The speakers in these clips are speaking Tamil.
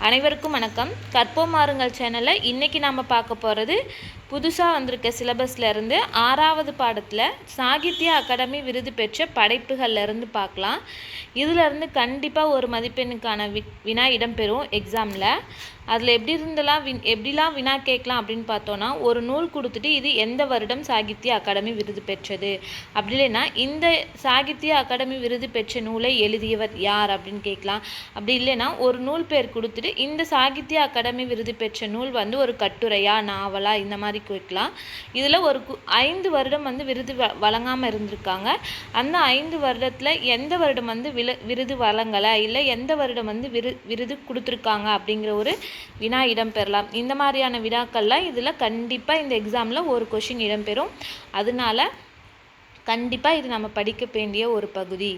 அனைவருக்கும் வணக்கம். கற்போம் மாறுங்கள் சேனலில் இன்றைக்கி நாம் பார்க்க போகிறது புதுசாக வந்திருக்க சிலபஸ்லேருந்து 6வது பாடத்தில் சாகித்ய அகாடமி விருது பெற்ற படைப்புகள்லேருந்து பார்க்கலாம். இதிலேருந்து கண்டிப்பாக ஒரு மதிப்பெண்ணுக்கான வினா இடம்பெறும் எக்ஸாமில். அதில் எப்படிலாம் வினா கேட்கலாம் அப்படின்னு பார்த்தோன்னா, ஒரு நூல் கொடுத்துட்டு இது எந்த வருடம் சாகித்ய அகாடமி விருது பெற்றது, அப்படி இல்லைன்னா இந்த சாகித்ய அகாடமி விருது பெற்ற நூலை எழுதியவர் யார் அப்படின்னு கேட்கலாம். அப்படி இல்லைன்னா ஒரு நூல் பேர் கொடுத்துட்டு இந்த சாகித்ய அகாடமி விருது பெற்ற நூல் ஒரு கட்டுரையா நாவலா இந்த மாதிரி கேட்கலாம். இதில் ஒரு 5 வருடம் விருது வழங்காமல் இருந்திருக்காங்க. அந்த 5 வருடத்தில் எந்த வருடம் விருது வழங்கலை, இல்லை எந்த வருடம் விருது கொடுத்துருக்காங்க அப்படிங்கிற ஒரு வினா இடம்பெறலாம். இந்த மாதிரியான வினாக்கள்லாம் இதில் கண்டிப்பாக இந்த எக்ஸாமில் ஒரு கொஷின் இடம்பெறும். அதனால கண்டிப்பாக இது நம்ம படிக்க வேண்டிய ஒரு பகுதி.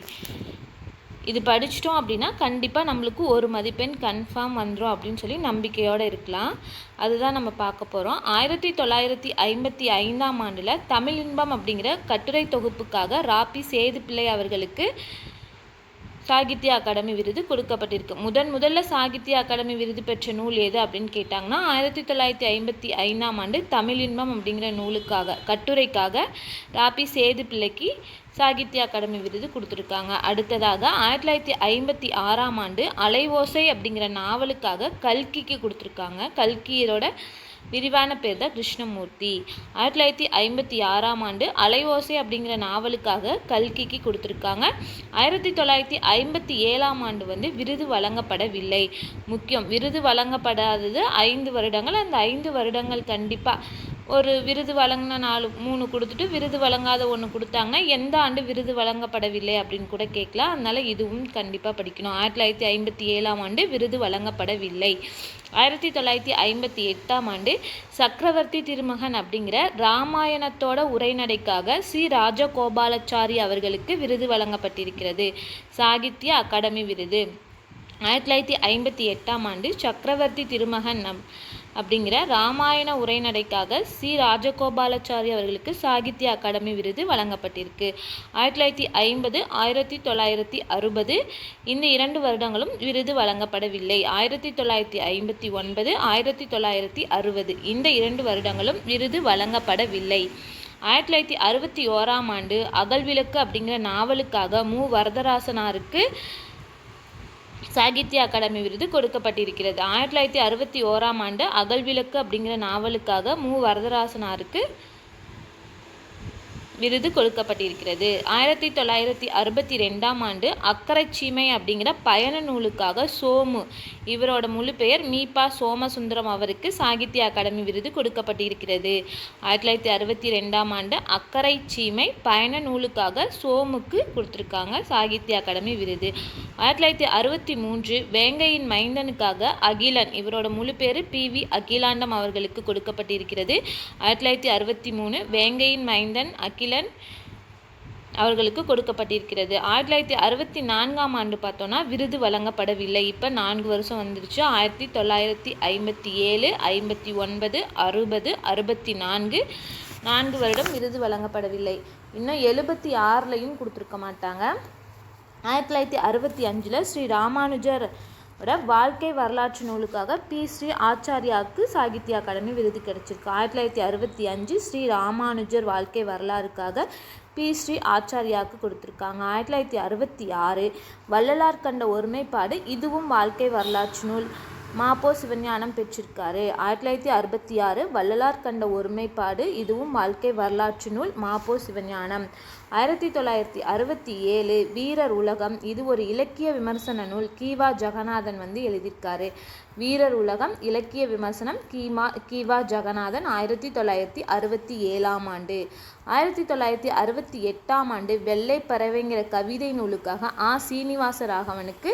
இது படிச்சிட்டோம் அப்படின்னா கண்டிப்பாக நம்மளுக்கு ஒரு மதிப்பெண் கன்ஃபார்ம் வந்துடும் அப்படின்னு சொல்லி நம்பிக்கையோடு இருக்கலாம். அதுதான் நம்ம பார்க்க போகிறோம். 1955ஆம் ஆண்டில் தமிழ் இன்பம் அப்படிங்கிற கட்டுரை தொகுப்புக்காக ராபி சேதுப்பிள்ளை அவர்களுக்கு சாகித்ய அகாடமி விருது கொடுக்கப்பட்டிருக்கு. முதல்ல சாகித்ய அகாடமி விருது பெற்ற நூல் எது அப்படின்னு கேட்டாங்கன்னா 1955ஆம் ஆண்டு தமிழ் இன்பம் அப்படிங்கிற கட்டுரைக்காக ராபி சேதுப்பிள்ளைக்கு சாகித்ய அகாடமி விருது கொடுத்துருக்காங்க. அடுத்ததாக 1956ஆம் ஆண்டு அலைவோசை அப்படிங்கிற நாவலுக்காக கல்கிக்கு கொடுத்துருக்காங்க. கல்கியோட விரிவான பேர் தான் கிருஷ்ணமூர்த்தி. 1956ஆம் ஆண்டு அலைவோசை அப்படிங்கிற நாவலுக்காக கல்கிக்கு கொடுத்துருக்காங்க. 1957ஆம் ஆண்டு விருது வழங்கப்படவில்லை. முக்கியம், விருது வழங்கப்படாதது 5 வருடங்கள். அந்த 5 வருடங்கள் கண்டிப்பாக ஒரு விருது வழங்கின 3 கொடுத்துட்டு விருது வழங்காத 1 கொடுத்தாங்கன்னா எந்த ஆண்டு விருது வழங்கப்படவில்லை அப்படின்னு கூட கேட்கலாம். அதனால் இதுவும் கண்டிப்பாக படிக்கணும். 1957ஆம் ஆண்டு விருது வழங்கப்படவில்லை. 1958ஆம் ஆண்டு சக்கரவர்த்தி திருமகன் அப்படிங்கிற ராமாயணத்தோட உரைநடைக்காக சி ராஜகோபாலாச்சாரி அவர்களுக்கு விருது வழங்கப்பட்டிருக்கிறது. சாகித்ய அகாடமி விருது. 1958ஆம் ஆண்டு சக்கரவர்த்தி திருமகன் அப்படிங்கிற ராமாயண உரைநடைக்காக சி ராஜகோபாலாச்சாரி அவர்களுக்கு சாகித்ய அகாடமி விருது வழங்கப்பட்டிருக்கு. 1950, 1960 இந்த 2 வருடங்களும் விருது வழங்கப்படவில்லை. 1959, 1960 இந்த 2 வருடங்களும் விருது வழங்கப்படவில்லை. 1961ஆம் ஆண்டு அகல்விளக்கு அப்படிங்கிற நாவலுக்காக மு வரதராசனாருக்கு சாகித்ய அகாடமி விருது கொடுக்கப்பட்டிருக்கிறது. 1961ஆம் ஆண்டு அகல்விளக்கு அப்படிங்கிற நாவலுக்காக மு வரதராசனாருக்கு விருது கொடுக்கப்பட்டிருக்கிறது. 1962ஆம் ஆண்டு அக்கரை சீமை அப்படிங்கிற பயண நூலுக்காக சோமு, இவரோட முழு பெயர் மீபா சோமசுந்தரம், அவருக்கு சாகித்ய அகாடமி விருது கொடுக்கப்பட்டிருக்கிறது. 1962ஆம் ஆண்டு அக்கரை சீமை பயண நூலுக்காக சோமுக்கு கொடுத்துருக்காங்க சாகித்ய அகாடமி விருது. 1963 வேங்கையின் மைந்தனுக்காக அகிலன், இவரோட முழு பேர் PV அகிலாண்டம் அவர்களுக்கு கொடுக்கப்பட்டிருக்கிறது. 1963 வேங்கையின் மைந்தன் அகிலன் அவர்களுக்கு கொடுக்கப்பட்டிருக்கிறது. 1964ஆம் ஆண்டு பார்த்தோன்னா விருது வழங்கப்படவில்லை. இப்போ 4 வருஷம் வந்துருச்சு. 1957, 59, 60, 64 4 வருடம் விருது வழங்கப்படவில்லை. இன்னும் 76லையும் கொடுத்துருக்க மாட்டாங்க. 1965 ஸ்ரீ ராமானுஜர் வாழ்க்கை வரலாற்று நூலுக்காக P. ஸ்ரீ ஆச்சாரியாவுக்கு சாகித்ய அகாடமி விருது கிடைச்சிருக்கு. 1965 ஸ்ரீ ராமானுஜர் வாழ்க்கை வரலாறுக்காக P. ஸ்ரீ ஆச்சாரியாவுக்கு கொடுத்துருக்காங்க. 1966 வள்ளலார் கண்ட ஒருமைப்பாடு, இதுவும் வாழ்க்கை வரலாற்று நூல், மாப்போ சிவஞானம் பெற்றிருக்காரு. 1966 வள்ளலார் கண்ட ஒருமைப்பாடு, இதுவும் வாழ்க்கை வரலாற்று நூல், மாப்போ சிவஞானம். 1967 வீரர் உலகம், இது ஒரு இலக்கிய விமர்சன நூல், கீவா ஜெகநாதன் எழுதியிருக்காரு. வீரர் உலகம் இலக்கிய விமர்சனம், கீவா ஜெகநாதன். 1967ஆம் ஆண்டு. 1968ஆம் ஆண்டு வெள்ளை பறவைங்கிற கவிதை நூலுக்காக சீனிவாச ராகவனுக்கு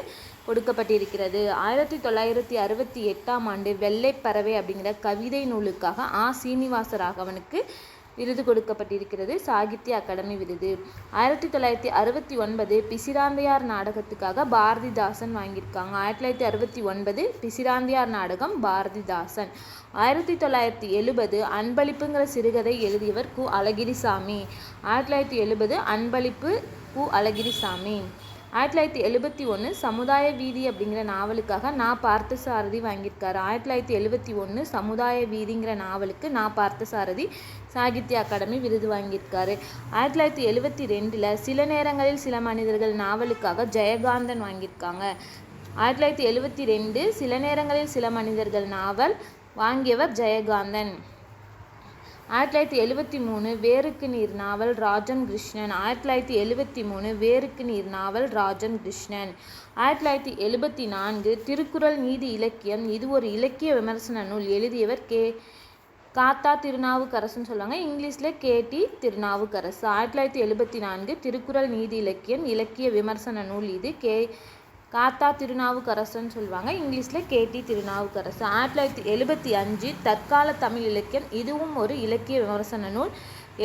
கொடுக்கப்பட்டிருக்கிறது. 1968ஆம் ஆண்டு வெள்ளை பறவை அப்படிங்கிற கவிதை நூலுக்காக சீனிவாச ராகவனுக்கு விருது கொடுக்கப்பட்டிருக்கிறது சாகித்ய அகாடமி விருது. 1969 பிசிராந்தையார் நாடகத்துக்காக பாரதிதாசன் வாங்கியிருக்காங்க. 1969 பிசிராந்தையார் நாடகம், பாரதிதாசன். 1970 அன்பளிப்புங்கிற சிறுகதை எழுதியவர் கு. அழகிரிசாமி. 1970 அன்பளிப்பு, கு. அழகிரிசாமி. 1971 சமுதாய வீதி அப்படிங்கிற நாவலுக்காக நான் பார்த்தசாரதி வாங்கியிருக்காரு. 1971 சமுதாய வீதிங்கிற நாவலுக்கு நான் பார்த்தசாரதி சாகித்ய அகாடமி விருது வாங்கியிருக்காரு. 1972 சில நேரங்களில் சில மனிதர்கள் நாவலுக்காக ஜெயகாந்தன் வாங்கியிருக்காங்க. 1972 சில நேரங்களில் சில மனிதர்கள் நாவல் வாங்கியவர் ஜெயகாந்தன். 1973 வேருக்கு நீர் நாவல் ராஜம் கிருஷ்ணன். 1973 வேருக்கு நீர் நாவல் ராஜம் கிருஷ்ணன். 1974 திருக்குறள் நீதி இலக்கியம் இது ஒரு இலக்கிய விமர்சன நூல். எழுதியவர் காத்தா திருநாவுக்கரசுன்னு சொல்லுவாங்க, இங்கிலீஷில் KT திருநாவுக்கரசு. 1974 திருக்குறள் நீதி இலக்கியம் இலக்கிய விமர்சன நூல். இது காத்தா திருநாவுக்கரசுன்னு சொல்லுவாங்க, இங்கிலீஷில் KT திருநாவுக்கரசு. 1975 தற்கால தமிழ் இலக்கியம் இதுவும் ஒரு இலக்கிய விமர்சன நூல்.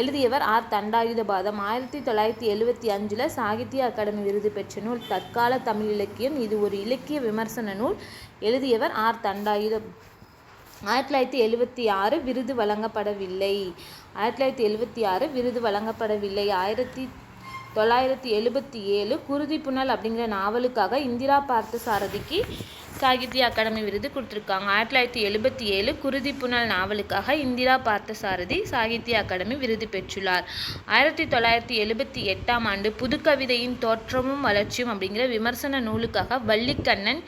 எழுதியவர் தண்டாயுதபாதம். 1975 சாகித்ய அகாடமி விருது பெற்ற நூல் தற்கால தமிழ் இலக்கியம் இது ஒரு இலக்கிய விமர்சன நூல். எழுதியவர் தண்டாயுதபாதம். 1976 விருது வழங்கப்படவில்லை. 1976 விருது வழங்கப்படவில்லை. 1977 குருதிப்புனல் அப்படிங்கிற நாவலுக்காக இந்திரா பார்த்தசாரதிக்கு சாகித்ய அகாடமி விருது கொடுத்துருக்காங்க. 1977 குருதிப்புனல் நாவலுக்காக இந்திரா பார்த்தசாரதி சாகித்ய அகாடமி விருது பெற்றுள்ளார். 1978 ஆண்டு புதுக்கவிதையின் தோற்றமும் வளர்ச்சியும் அப்படிங்கிற விமர்சன நூலுக்காக வள்ளிக்கண்ணன்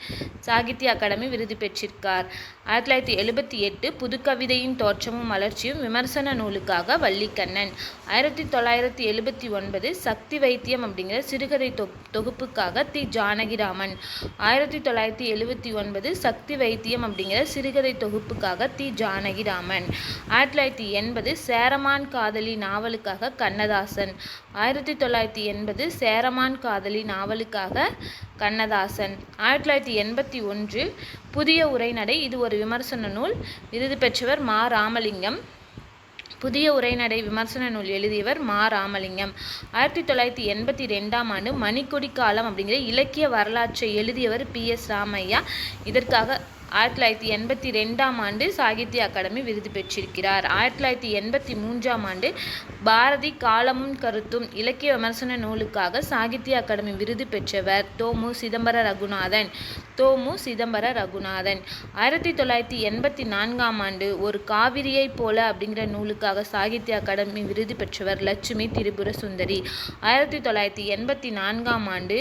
சாகித்ய அகாடமி விருது பெற்றிருக்கார். 1978 புதுக்கவிதையின் தோற்றமும் வளர்ச்சியும் விமர்சன நூலுக்காக வள்ளிக்கண்ணன். 1979 சக்தி வைத்தியம் அப்படிங்கிற சிறுகதை தொகுப்புக்காக ஜானகிராமன். 1979 சக்தி வைத்தியம் அப்படிங்கிற சிறுகதை தொகுப்புக்காக ஜானகிராமன். 1980 சேரமான் காதலி நாவலுக்காக கண்ணதாசன். 1980 சேரமான் காதலி நாவலுக்காக கண்ணதாசன். 1981 புதிய உரைநடை இது ஒரு விமர்சன நூல். விருது பெற்றவர் ராமலிங்கம். புதிய உரைநடை விமர்சன நூல் எழுதியவர் ராமலிங்கம். 1982 ஆண்டு மணிக்கொடி காலம் அப்படிங்கிற இலக்கிய வரலாற்றை எழுதியவர் PS ராமையா. இதற்காக 1982 ஆண்டு சாகித்ய அகாடமி விருது பெற்றிருக்கிறார். 1983 ஆண்டு பாரதி காலமும் கருத்தும் இலக்கிய விமர்சன நூலுக்காக சாகித்ய அகாடமி விருது பெற்றவர் தோமு சிதம்பர ரகுநாதன். 1984 ஆண்டு ஒரு காவிரியை போல அப்படிங்கிற நூலுக்காக சாகித்ய அகாடமி விருது பெற்றவர் லட்சுமி திரிபுர சுந்தரி. 1984 ஆண்டு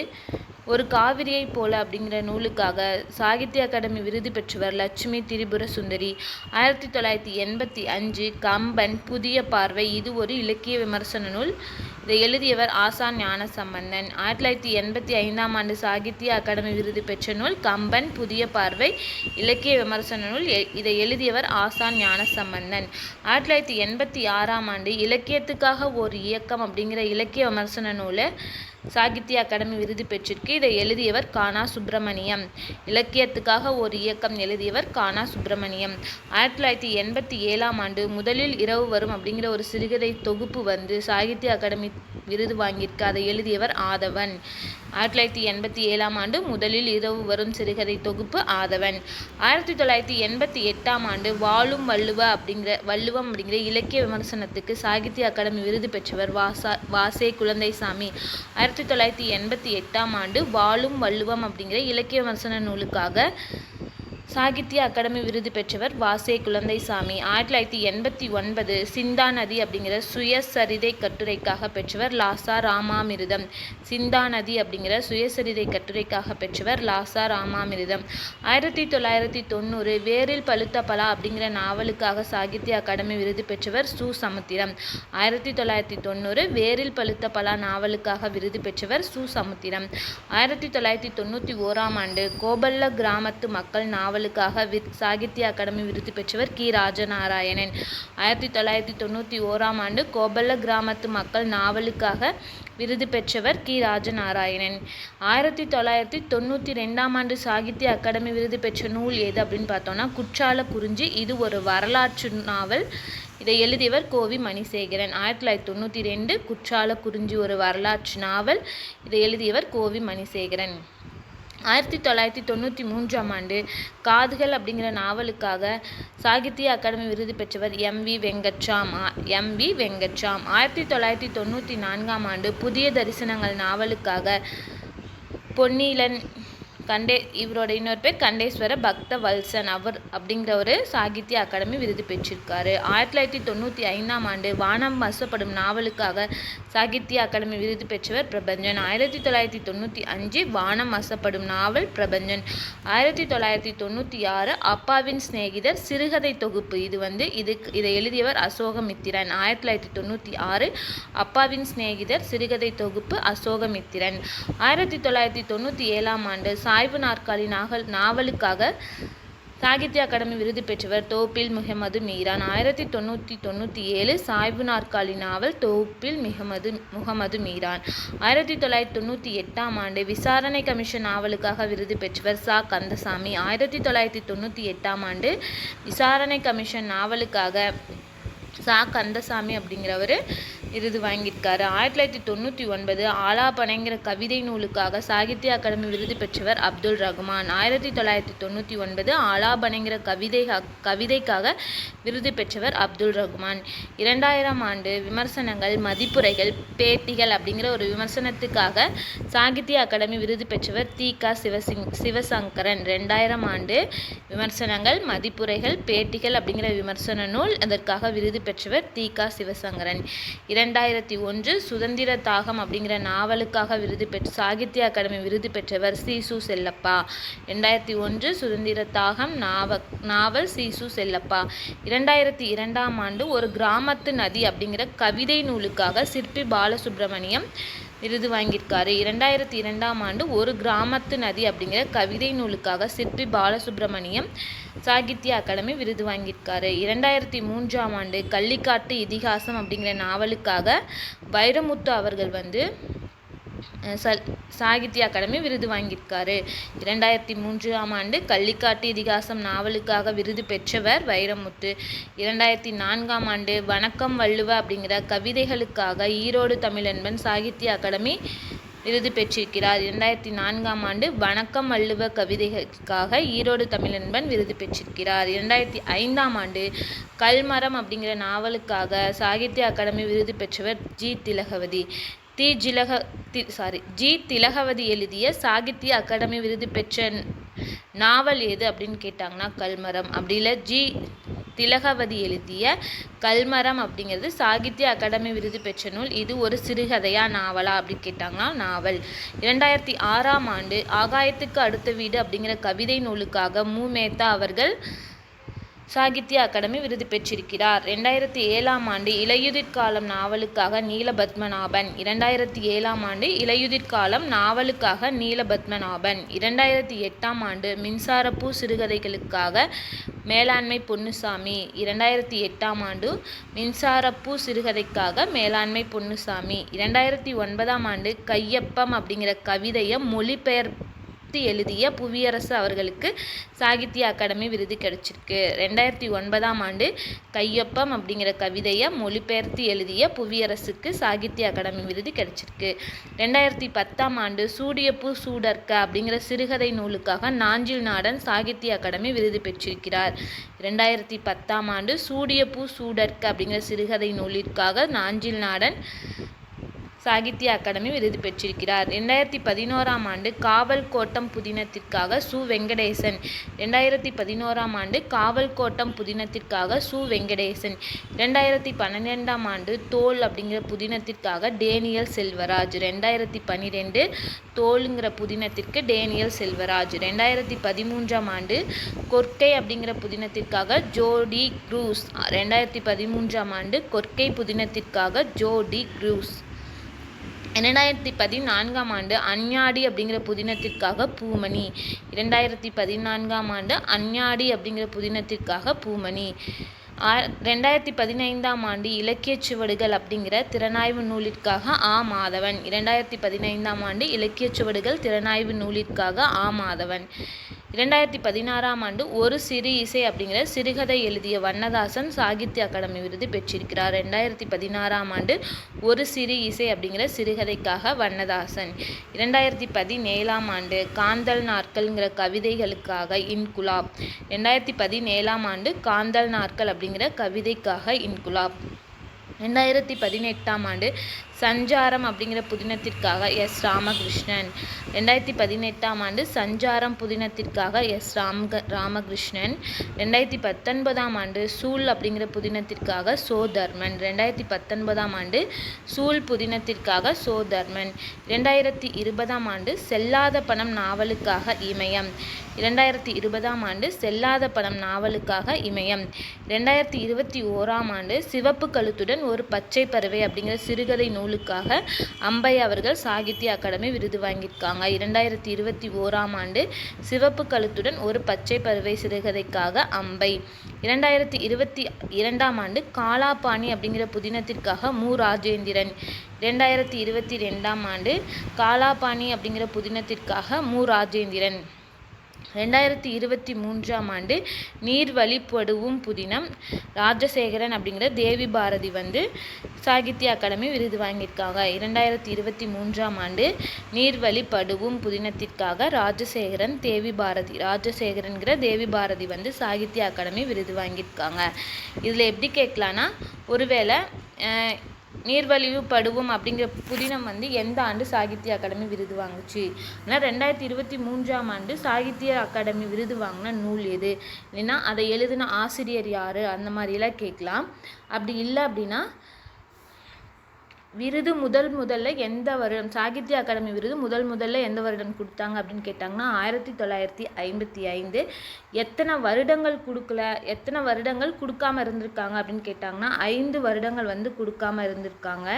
ஒரு காவிரியை போல அப்படிங்கிற நூலுக்காக சாகித்ய அகாடமி விருது பெற்றவர் லட்சுமி திரிபுர சுந்தரி. 1985 கம்பன் புதிய பார்வை இது ஒரு இலக்கிய விமர்சன நூல். இதை எழுதியவர் ஆசான் ஞானசம்பந்தன். 1985 ஆண்டு சாகித்ய அகாடமி விருது பெற்ற நூல் கம்பன் புதிய பார்வை இலக்கிய விமர்சன நூல். இதை எழுதியவர் ஆசான் ஞானசம்பந்தன். 1986 ஆண்டு இலக்கியத்துக்காக ஒரு இயக்கம் அப்படிங்கிற இலக்கிய விமர்சன நூலை சாகித்ய அகாடமி விருது பெற்றிருக்கு. இதை எழுதியவர் கானா சுப்பிரமணியம். இலக்கியத்துக்காக ஒரு இயக்கம் எழுதியவர் கானா சுப்பிரமணியம். 1987 ஆண்டு முதலில் இரவு வரும் அப்படிங்கிற ஒரு சிறுகதை தொகுப்பு சாகித்ய அகாடமி விருது வாங்கியிருக்கு. அதை எழுதியவர் ஆதவன். 1987 ஆண்டு முதலில் இரவு வரும் சிறுகதை தொகுப்பு ஆதவன். 1988 ஆண்டு வாழும் வள்ளுவம் அப்படிங்கிற இலக்கிய விமர்சனத்துக்கு சாகித்ய அகாடமி விருது பெற்றவர் வாசே குழந்தைசாமி. 1988 ஆண்டு வாழும் வள்ளுவம் அப்படிங்கிற இலக்கிய விமர்சன நூலுக்காக சாகித்ய அகாடமி விருது பெற்றவர் வாசே குழந்தைசாமி. 1989 சிந்தா நதி அப்படிங்கிற சுயசரிதை கட்டுரைக்காக பெற்றவர் லாசா ராமாமிர்தம். சிந்தா நதி அப்படிங்கிற சுயசரிதை கட்டுரைக்காக பெற்றவர் லாசா ராமாமிர்தம். 1990 வேரில் பழுத்த பலா அப்படிங்கிற நாவலுக்காக சாகித்ய அகாடமி விருது பெற்றவர் சு சமுத்திரம். 1990 வேரில் பழுத்த பலா நாவலுக்காக விருது பெற்றவர் சு சமுத்திரம். 1991 ஆண்டு கோபல்ல கிராமத்து மக்கள் நாவலுக்காக சாகித்ய அகாடமி விருது பெற்றவர் கி. ராஜநாராயணன். 1991 ஆண்டு கோபல்ல கிராமத்து மக்கள் நாவலுக்காக விருது பெற்றவர் கி. ராஜநாராயணன். 1992 ஆண்டு சாகித்ய அகாடமி விருது பெற்ற நூல் எது அப்படின்னு பார்த்தோம்னா குற்றால குறிஞ்சி. இது ஒரு வரலாற்று நாவல். இதை எழுதியவர் கோவி மணிசேகரன். 1992 குற்றால குறிஞ்சி ஒரு வரலாற்று நாவல். இதை எழுதியவர் கோவி மணிசேகரன். 1993 ஆண்டு காதுகள் அப்படிங்கிற நாவலுக்காக சாகித்ய அகாடமி விருது பெற்றவர் M.V. வெங்கட்ராம். 1994 ஆண்டு புதிய தரிசனங்கள் நாவலுக்காக பொன்னியிலன் இவரோட இன்னொரு பேர் கண்டேஸ்வர பக்த வல்சன் அவர் அப்படிங்கிற ஒரு சாகித்ய அகாடமி விருது பெற்றிருக்காரு. 1995ஆம் ஆண்டு வானம் வசப்படும் நாவலுக்காக சாகித்ய அகாடமி விருது பெற்றவர் பிரபஞ்சன். 1995 வானம் வசப்படும் நாவல் பிரபஞ்சன். 1996 அப்பாவின் சிநேகிதர் சிறுகதை தொகுப்பு. இதை எழுதியவர் அசோகமித்திரன். 1996 அப்பாவின் சிநேகிதர் சிறுகதை தொகுப்பு அசோகமித்திரன். 1997ஆம் ஆண்டு சாய்வு நாற்காலி நாவலுக்காக சாகித்ய அகாடமி விருது பெற்றவர் தோப்பில் முகமது மீரான். 1997 சாய்வு நாற்காலி நாவல் தோப்பில் முகமது மீரான். 1998ஆம் ஆண்டு விசாரணை கமிஷன் நாவலுக்காக விருது பெற்றவர் சா கந்தசாமி. 1998ஆம் ஆண்டு விசாரணை கமிஷன் நாவலுக்காக சா கந்தசாமி அப்படிங்கிறவர் விருது வாங்கியிருக்காரு. 1999 ஆலாபனைங்கிற கவிதை நூலுக்காக சாகித்ய அகாடமி விருது பெற்றவர் அப்துல் ரகுமான். 1999 ஆலாபனைங்கிற கவிதைக்காக விருது பெற்றவர் அப்துல் ரகுமான். 2000ஆம் ஆண்டு விமர்சனங்கள் மதிப்புரைகள் பேட்டிகள் அப்படிங்கிற ஒரு விமர்சனத்துக்காக சாகித்ய அகாடமி விருது பெற்றவர் தி.க. சிவசங்கரன். 2000ஆம் ஆண்டு விமர்சனங்கள் மதிப்புரைகள் பேட்டிகள் அப்படிங்கிற விமர்சன நூல் அதற்காக விருது பெற்றவர் தி.க. சிவசங்கரன். 2001 சுதந்திர தாகம் அப்படிங்கிற நாவலுக்காக சாகித்ய அகாடமி விருது பெற்றவர் சீசு செல்லப்பா. 2001 சுதந்திர தாகம் நாவல் சீசு செல்லப்பா. 2002ஆம் ஆண்டு ஒரு கிராமத்து நதி அப்படிங்கிற கவிதை நூலுக்காக சிற்பி பாலசுப்ரமணியம் விருது வாங்கியிருக்காரு. 2002ஆம் ஆண்டு ஒரு கிராமத்து நதி அப்படிங்கிற கவிதை நூலுக்காக சிற்பி பாலசுப்ரமணியம் சாகித்ய அகாடமி விருது வாங்கியிருக்காரு. 2003ஆம் ஆண்டு கள்ளிக்காட்டு இதிகாசம் அப்படிங்கிற நாவலுக்காக வைரமுத்து அவர்கள் சாகித்ய அகாடமி விருது வாங்கியிருக்காரு. 2003ஆம் ஆண்டு கள்ளிக்காட்டு இதிகாசம் நாவலுக்காக விருது பெற்றவர் வைரமுத்து. 2004ஆம் ஆண்டு வணக்கம் வள்ளுவ அப்படிங்கிற கவிதைகளுக்காக ஈரோடு தமிழன்பன் சாகித்ய அகாடமி விருது பெற்றிருக்கிறார். 2004ஆம் ஆண்டு வணக்கம் வள்ளுவ கவிதைகளுக்காக ஈரோடு தமிழன்பன் விருது பெற்றிருக்கிறார். 2005ஆம் ஆண்டு கல்மரம் அப்படிங்கிற நாவலுக்காக சாகித்ய அகாடமி விருது பெற்றவர் ஜி திலகவதி எழுதிய சாகித்ய அகாடமி விருது பெற்ற நாவல் எது அப்படின்னு கேட்டாங்கன்னா கல்மரம். அப்படி இல்லை ஜி திலகவதி எழுதிய கல்மரம் அப்படிங்கிறது சாகித்ய அகாடமி விருது பெற்ற நூல். இது ஒரு சிறுகதையா நாவலா அப்படின்னு கேட்டாங்கன்னா நாவல். 2006ஆம் ஆண்டு ஆகாயத்துக்கு அடுத்த வீடு அப்படிங்கிற கவிதை நூலுக்காக மு. மேத்தா அவர்கள் சாகித்ய அகாடமி விருது பெற்றிருக்கிறார். 2007ஆம் ஆண்டு இலையுதிர்காலம் நாவலுக்காக நீலபத்மநாபன். 2007ஆம் ஆண்டு இலையுதிர்காலம் நாவலுக்காக நீலபத்மநாபன். 2008ஆம் ஆண்டு மின்சாரப்பூ சிறுகதைகளுக்காக மேலாண்மை பொன்னுசாமி. 2008ஆம் ஆண்டு மின்சாரப்பூ சிறுகதைக்காக மேலாண்மை பொன்னுசாமி. 2009ஆம் ஆண்டு கையப்பம் அப்படிங்கிற கவிதையை மொழிபெயர்த்து எழுதிய புவியரசு அவர்களுக்கு சாகித்ய அகாடமி விருது கிடைச்சிருக்கு. 2009ஆம் ஆண்டு கையொப்பம் அப்படிங்கிற கவிதையை மொழிபெயர்த்து எழுதிய புவியரசுக்கு சாகித்ய அகாடமி விருது கிடைச்சிருக்கு. 2010ஆம் ஆண்டு சூடியப்பூ சூடர்க்க அப்படிங்கிற சிறுகதை நூலுக்காக நாஞ்சில் நாடன் சாகித்ய அகாடமி விருது பெற்றிருக்கிறார். 2010ஆம் ஆண்டு சூடியப்பூ சூடர்க்க அப்படிங்கிற சிறுகதை நூலிற்காக நாஞ்சில் நாடன் சாகித்ய அகாடமி விருது பெற்றிருக்கிறார். 2011ஆம் ஆண்டு காவல் கோட்டம் புதினத்திற்காக சு. வெங்கடேசன். 2011ஆம் ஆண்டு காவல் கோட்டம் புதினத்திற்காக சு. வெங்கடேசன். 2012ஆம் ஆண்டு தோல் அப்படிங்கிற புதினத்திற்காக டேனியல் செல்வராஜ். 2012 தோலுங்கிற புதினத்திற்கு டேனியல் செல்வராஜ். 2013ஆம் ஆண்டு கொற்கை அப்படிங்கிற புதினத்திற்காக ஜோடி க்ரூஸ். 2013ஆம் ஆண்டு கொற்கை புதினத்திற்காக ஜோடி க்ரூஸ். 2014ஆம் ஆண்டு அஞ்ஞாடி அப்படிங்கிற புதினத்திற்காக பூமணி. 2014ஆம் ஆண்டு அஞ்ஞாடி அப்படிங்கிற புதினத்திற்காக பூமணி. 2015ஆம் ஆண்டு இலக்கியச் சுவடுகள் அப்படிங்கிற திறனாய்வு நூலிற்காக ஆ. மாதவன். 2015ஆம் ஆண்டு இலக்கியச் சுவடுகள் திறனாய்வு நூலிற்காக ஆ. மாதவன். 2016ஆம் ஆண்டு ஒரு சிறு இசை அப்படிங்கிற சிறுகதை எழுதிய வண்ணதாசன் சாகித்ய அகாடமி விருது பெற்றிருக்கிறார். 2016ஆம் ஆண்டு ஒரு சிறு இசை அப்படிங்கிற சிறுகதைக்காக வண்ணதாசன். 2017ஆம் ஆண்டு காந்தல் நாட்கள்ங்கிற கவிதைகளுக்காக இன்குலாப். 2017ஆம் ஆண்டு காந்தல் நாட்கள் அப்படிங்கிற கவிதைக்காக இன்குலாப். 2018ஆம் ஆண்டு சஞ்சாரம் அப்படிங்கிற புதினத்திற்காக எஸ். ராமகிருஷ்ணன். 2018ஆம் ஆண்டு சஞ்சாரம் புதினத்திற்காக எஸ். ராமகிருஷ்ணன். 2019ஆம் ஆண்டு சூல் அப்படிங்கிற புதினத்திற்காக சோ. தர்மன். 2019ஆம் ஆண்டு சூல் புதினத்திற்காக சோ. தர்மன். 2020ஆம் ஆண்டு செல்லாத பணம் நாவலுக்காக இமயம். 2020ஆம் ஆண்டு செல்லாத பணம் நாவலுக்காக இமயம். 2021ஆம் ஆண்டு சிவப்பு கழுத்துடன் ஒரு பச்சை பறவை அப்படிங்கிற சிறுகதை நூலுக்காக அம்பை அவர்கள் சாகித்ய அகாடமி விருது வாங்கியிருக்காங்க. 2021ஆம் ஆண்டு சிவப்பு கழுத்துடன் ஒரு பச்சை பறவை சிறுகதைக்காக அம்பை. 2022ஆம் ஆண்டு காலாபாணி அப்படிங்கிற புதினத்திற்காக மு. ராஜேந்திரன். 2022ஆம் ஆண்டு காலாபாணி அப்படிங்கிற புதினத்திற்காக மு. ராஜேந்திரன். 2023ஆம் ஆண்டு நீர்வழிப்படுவும் புதினம் ராஜசேகரன் அப்படிங்கிற தேவி பாரதி சாகித்ய அகாடமி விருது வாங்கியிருக்காங்க. 2023ஆம் ஆண்டு நீர்வழிப்படுவும் புதினத்திற்காக ராஜசேகரன் ராஜசேகரன்கிற தேவி பாரதி சாகித்ய அகாடமி விருது வாங்கியிருக்காங்க. இதில் எப்படி கேட்கலான்னா, ஒருவேளை நீர்வழிப்படுவும் அப்படிங்கிற புதினம் எந்த ஆண்டு சாகித்ய அகாடமி விருது வாங்குச்சு? ஆனால் 2023ஆம் ஆண்டு சாகித்ய அகாடமி விருது வாங்கின நூல் எது? இல்லைன்னா அதை எழுதின ஆசிரியர் யார்? அந்த மாதிரிலாம் கேட்கலாம். அப்படி இல்லை அப்படின்னா விருது முதல்ல எந்த வருடம் சாகித்ய அகாடமி விருது முதல்ல எந்த வருடம் கொடுத்தாங்க அப்படின்னு கேட்டாங்கன்னா 1955. எத்தனை வருடங்கள் கொடுக்கல, எத்தனை வருடங்கள் கொடுக்காம இருந்திருக்காங்க அப்படின்னு கேட்டாங்கன்னா 5 வருடங்கள் கொடுக்காம இருந்திருக்காங்க.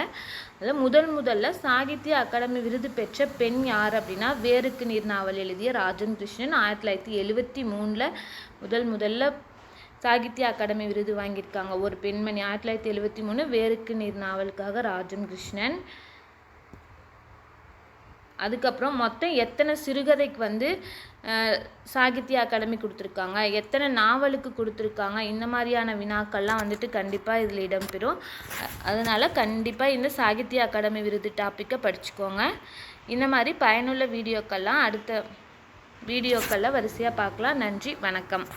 அதில் முதல்ல சாகித்ய அகாடமி விருது பெற்ற பெண் யார் அப்படின்னா வேருக்கு நீர் நாவல் எழுதிய ராஜன் கிருஷ்ணன். 1973 முதல்ல சாகித்ய அகாடமி விருது வாங்கியிருக்காங்க ஒரு பெண்மணி. 1973 வேருக்கு நீர் நாவலுக்காக ராஜன் கிருஷ்ணன். அதுக்கப்புறம் மொத்தம் எத்தனை சிறுகதைக்கு சாகித்ய அகாடமி கொடுத்துருக்காங்க, எத்தனை நாவலுக்கு கொடுத்துருக்காங்க, இந்த மாதிரியான வினாக்கள்லாம் கண்டிப்பாக இதில் இடம்பெறும். அதனால் கண்டிப்பாக இந்த சாகித்ய அகாடமி விருது டாப்பிக்கை படிச்சுக்கோங்க. இந்த மாதிரி பயனுள்ள வீடியோக்கள்லாம் அடுத்த வீடியோக்களில் வரிசையாக பார்க்கலாம். நன்றி, வணக்கம்.